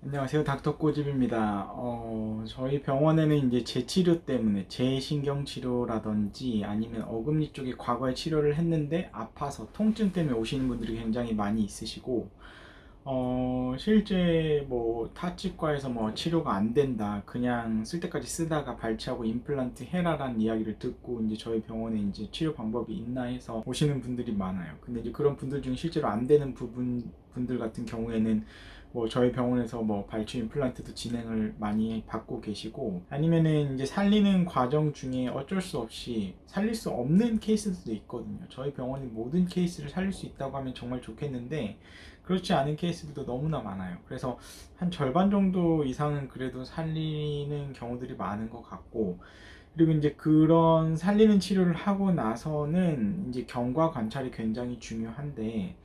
안녕하세요. 닥터 꼬집입니다. 저희 병원에는 이제 재치료 때문에 재신경치료라든지 아니면 어금니 쪽에 과거에 치료를 했는데 아파서 통증 때문에 오시는 분들이 굉장히 많이 있으시고, 실제 뭐 타치과에서 뭐 치료가 안 된다, 그냥 쓸 때까지 쓰다가 발치하고 임플란트 해라라는 이야기를 듣고 이제 저희 병원에 이제 치료 방법이 있나 해서 오시는 분들이 많아요. 근데 이제 그런 분들 중에 실제로 안 되는 분들 같은 경우에는 뭐 저희 병원에서 뭐 발치 임플란트도 진행을 많이 받고 계시고, 아니면은 이제 살리는 과정 중에 어쩔 수 없이 살릴 수 없는 케이스들도 있거든요. 저희 병원이 모든 케이스를 살릴 수 있다고 하면 정말 좋겠는데 그렇지 않은 케이스들도 너무나 많아요. 그래서 한 절반 정도 이상은 그래도 살리는 경우들이 많은 것 같고, 그리고 이제 그런 살리는 치료를 하고 나서는 이제 경과 관찰이 굉장히 중요한데,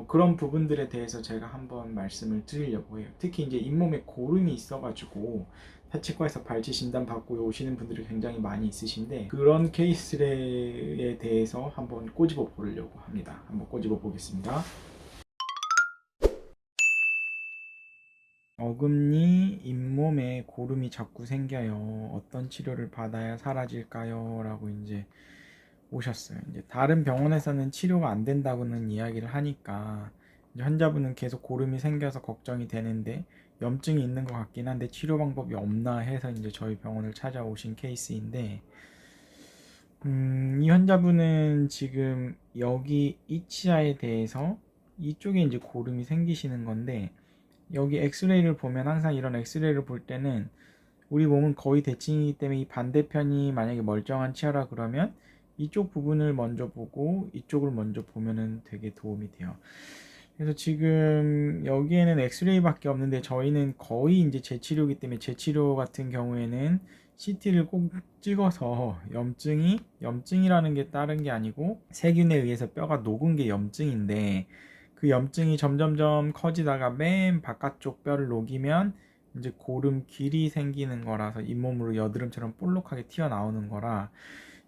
그런 부분들에 대해서 제가 한번 말씀을 드리려고 해요. 특히 이제 잇몸에 고름이 있어가지고 타치과에서 발치 진단 받고 오시는 분들이 굉장히 많이 있으신데, 그런 케이스에 대해서 한번 꼬집어 보려고 합니다. 한번 꼬집어 보겠습니다. 어금니 잇몸에 고름이 자꾸 생겨요. 어떤 치료를 받아야 사라질까요? 라고 이제 오셨어요. 이제 다른 병원에서는 치료가 안 된다고는 이야기를 하니까 이제 환자분은 계속 고름이 생겨서 걱정이 되는데 염증이 있는 것 같긴 한데 치료 방법이 없나 해서 이제 저희 병원을 찾아오신 케이스인데, 이 환자분은 지금 여기 이 치아에 대해서 이쪽에 이제 고름이 생기시는 건데, 여기 엑스레이를 보면 항상 이런 엑스레이를 볼 때는 우리 몸은 거의 대칭이기 때문에 이 반대편이 만약에 멀쩡한 치아라 그러면 이쪽 부분을 먼저 보고 이쪽을 먼저 보면은 되게 도움이 돼요. 그래서 지금 여기에는 엑스레이밖에 없는데 저희는 거의 이제 재치료이기 때문에, 재치료 같은 경우에는 CT를 꼭 찍어서 염증이라는 게 다른 게 아니고 세균에 의해서 뼈가 녹은 게 염증인데, 그 염증이 점점점 커지다가 맨 바깥쪽 뼈를 녹이면 이제 고름 길이 생기는 거라서 잇몸으로 여드름처럼 볼록하게 튀어나오는 거라,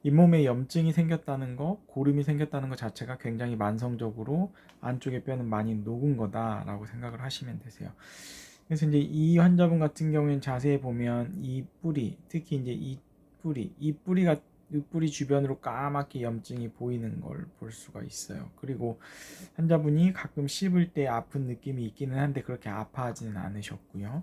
잇몸에 염증이 생겼다는 거, 고름이 생겼다는 것 자체가 굉장히 만성적으로 안쪽의 뼈는 많이 녹은 거다라고 생각을 하시면 되세요. 그래서 이제 이 환자분 같은 경우에는 자세히 보면 이 뿌리, 특히 이제 이 뿌리 주변으로 까맣게 염증이 보이는 걸 볼 수가 있어요. 그리고 환자분이 가끔 씹을 때 아픈 느낌이 있기는 한데 그렇게 아파하지는 않으셨고요.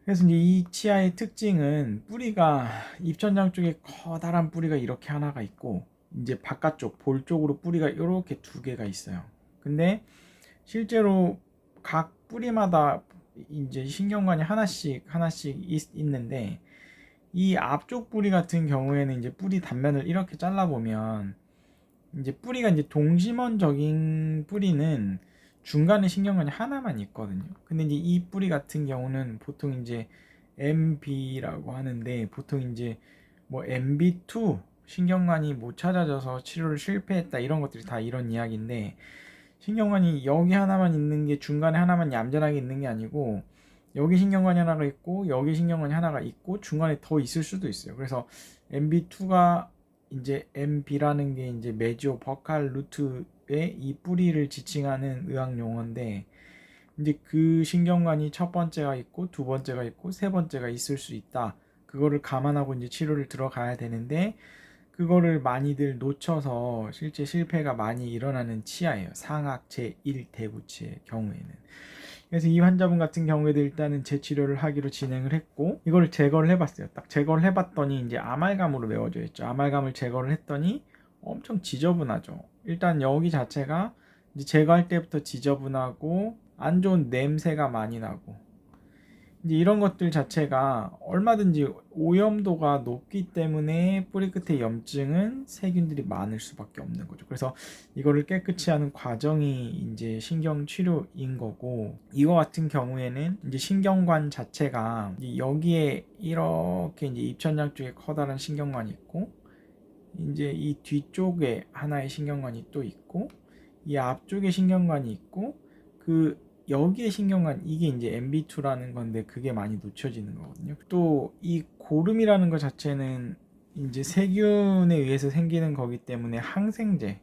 그래서 이제 이 치아의 특징은 뿌리가 입천장 쪽에 커다란 뿌리가 이렇게 하나가 있고, 이제 바깥쪽 볼 쪽으로 뿌리가 이렇게 두 개가 있어요. 근데 실제로 각 뿌리마다 이제 신경관이 하나씩 있는데, 이 앞쪽 뿌리 같은 경우에는 이제 뿌리 단면을 이렇게 잘라보면 이제 뿌리가 이제 동심원적인 뿌리는 중간에 신경관이 하나만 있거든요. 근데 이제 이 뿌리 같은 경우는 보통 이제 MB라고 하는데, 보통 이제 뭐 MB2 신경관이 못 찾아져서 치료를 실패했다 이런 것들이 다 이런 이야기인데, 신경관이 여기 하나만 있는 게, 중간에 하나만 얌전하게 있는 게 아니고 여기 신경관이 하나가 있고 여기 신경관이 하나가 있고 중간에 더 있을 수도 있어요. 그래서 MB2가 이제 MB라는 게 이제 메지오 버칼 루트의 이 뿌리를 지칭하는 의학 용어인데, 이제 그 신경관이 첫 번째가 있고 두 번째가 있고 세 번째가 있을 수 있다. 그거를 감안하고 이제 치료를 들어가야 되는데, 그거를 많이들 놓쳐서 실제 실패가 많이 일어나는 치아예요. 상악 제1대구치의 경우에는. 그래서 이 환자분 같은 경우에도 일단은 재치료를 하기로 진행을 했고, 이거를 제거를 해봤어요. 딱 제거를 해봤더니 이제 아말감으로 메워져 있죠. 아말감을 제거를 했더니 엄청 지저분하죠. 일단 여기 자체가 이제 제거할 때부터 지저분하고 안 좋은 냄새가 많이 나고, 이제 이런 것들 자체가 얼마든지 오염도가 높기 때문에 뿌리 끝에 염증은 세균들이 많을 수밖에 없는 거죠. 그래서 이거를 깨끗이 하는 과정이 이제 신경 치료인 거고, 이거 같은 경우에는 이제 신경관 자체가 여기에 이렇게 이제 입천장 쪽에 커다란 신경관이 있고, 이제 이 뒤쪽에 하나의 신경관이 또 있고, 이 앞쪽에 신경관이 있고, 그 여기에 신경관, 이게 이제 MB2라는 건데 그게 많이 놓쳐지는 거거든요. 또 이 고름이라는 것 자체는 이제 세균에 의해서 생기는 거기 때문에 항생제가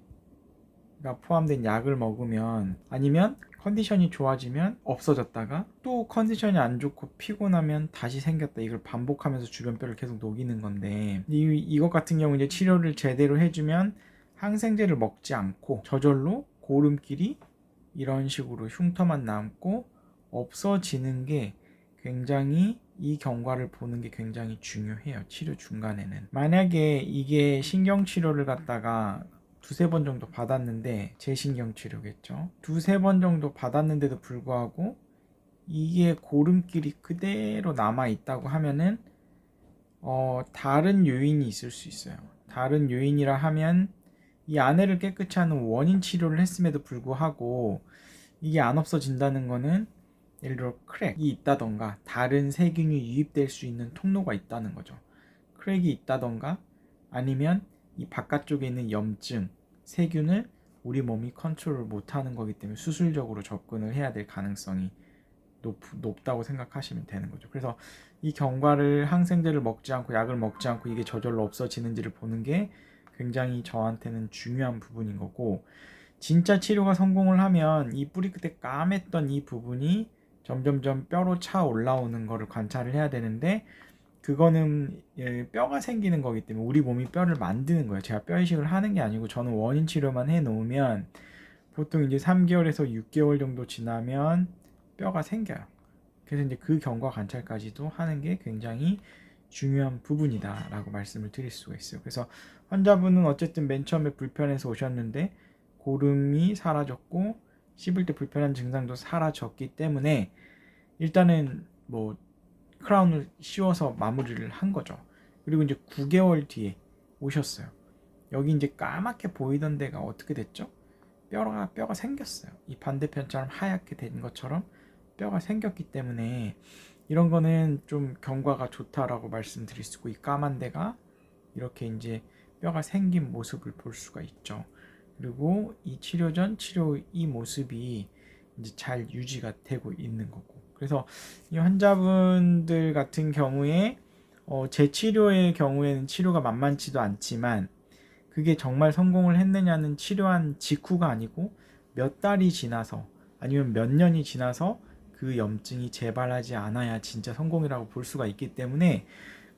포함된 약을 먹으면, 아니면 컨디션이 좋아지면 없어졌다가 또 컨디션이 안 좋고 피곤하면 다시 생겼다. 이걸 반복하면서 주변 뼈를 계속 녹이는 건데 이것 같은 경우 이제 치료를 제대로 해주면 항생제를 먹지 않고 저절로 고름길이 이런 식으로 흉터만 남고 없어지는 게 굉장히 이 경과를 보는 게 굉장히 중요해요. 치료 중간에는. 만약에 이게 신경치료를 갖다가 두세 번 정도 받았는데 재신경치료겠죠. 두세 번 정도 받았는데도 불구하고 이게 고름길이 그대로 남아 있다고 하면은 다른 요인이 있을 수 있어요. 다른 요인이라 하면 이 안에를 깨끗이 하는 원인 치료를 했음에도 불구하고 이게 안 없어진다는 거는 예를 들어 크랙이 있다던가 다른 세균이 유입될 수 있는 통로가 있다는 거죠. 크랙이 있다던가 아니면 이 바깥쪽에 있는 염증, 세균을 우리 몸이 컨트롤 못하는 거기 때문에 수술적으로 접근을 해야 될 가능성이 높다고 생각하시면 되는 거죠. 그래서 이 경과를 항생제를 먹지 않고 약을 먹지 않고 이게 저절로 없어지는지를 보는 게 굉장히 저한테는 중요한 부분인 거고, 진짜 치료가 성공을 하면 이 뿌리 끝에 까맸던 이 부분이 점점점 뼈로 차 올라오는 거를 관찰을 해야 되는데, 그거는 뼈가 생기는 거기 때문에 우리 몸이 뼈를 만드는 거예요. 제가 뼈 이식을 하는 게 아니고 저는 원인 치료만 해 놓으면 보통 이제 3개월에서 6개월 정도 지나면 뼈가 생겨요. 그래서 이제 그 경과 관찰까지도 하는 게 굉장히 중요한 부분이다 라고 말씀을 드릴 수가 있어요. 그래서 환자분은 어쨌든 맨 처음에 불편해서 오셨는데 고름이 사라졌고 씹을 때 불편한 증상도 사라졌기 때문에 일단은 뭐 크라운을 씌워서 마무리를 한 거죠. 그리고 이제 9개월 뒤에 오셨어요. 여기 이제 까맣게 보이던 데가 어떻게 됐죠? 뼈가 생겼어요. 이 반대편처럼 하얗게 된 것처럼 뼈가 생겼기 때문에 이런 거는 좀 경과가 좋다라고 말씀드릴 수 있고, 이 까만 데가 이렇게 이제 뼈가 생긴 모습을 볼 수가 있죠. 그리고 이 치료 전 치료 이 모습이 이제 잘 유지가 되고 있는 거고, 그래서 이 환자분들 같은 경우에 제 치료의 경우에는 치료가 만만치도 않지만 그게 정말 성공을 했느냐는 치료한 직후가 아니고 몇 달이 지나서 아니면 몇 년이 지나서 그 염증이 재발하지 않아야 진짜 성공이라고 볼 수가 있기 때문에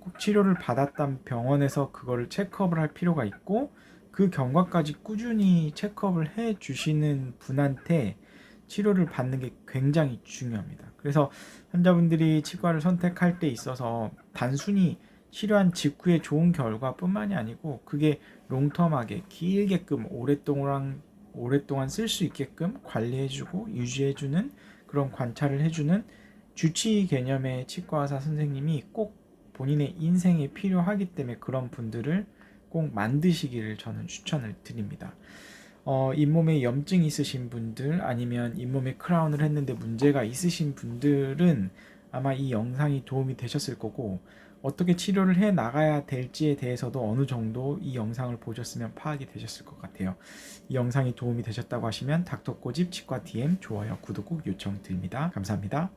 꼭 치료를 받았던 병원에서 그거를 체크업을 할 필요가 있고, 그 경과까지 꾸준히 체크업을 해 주시는 분한테 치료를 받는 게 굉장히 중요합니다. 그래서 환자분들이 치과를 선택할 때 있어서 단순히 치료한 직후에 좋은 결과뿐만이 아니고 그게 롱텀하게 길게끔 오랫동안 쓸 수 있게끔 관리해주고 유지해주는 그런 관찰을 해주는 주치 개념의 치과의사 선생님이 꼭 본인의 인생에 필요하기 때문에 그런 분들을 꼭 만드시기를 저는 추천을 드립니다. 잇몸에 염증이 있으신 분들 아니면 잇몸에 크라운을 했는데 문제가 있으신 분들은 아마 이 영상이 도움이 되셨을 거고, 어떻게 치료를 해 나가야 될지에 대해서도 어느 정도 이 영상을 보셨으면 파악이 되셨을 것 같아요. 이 영상이 도움이 되셨다고 하시면 닥터꼬집 치과 DM 좋아요, 구독 꼭 요청드립니다. 감사합니다.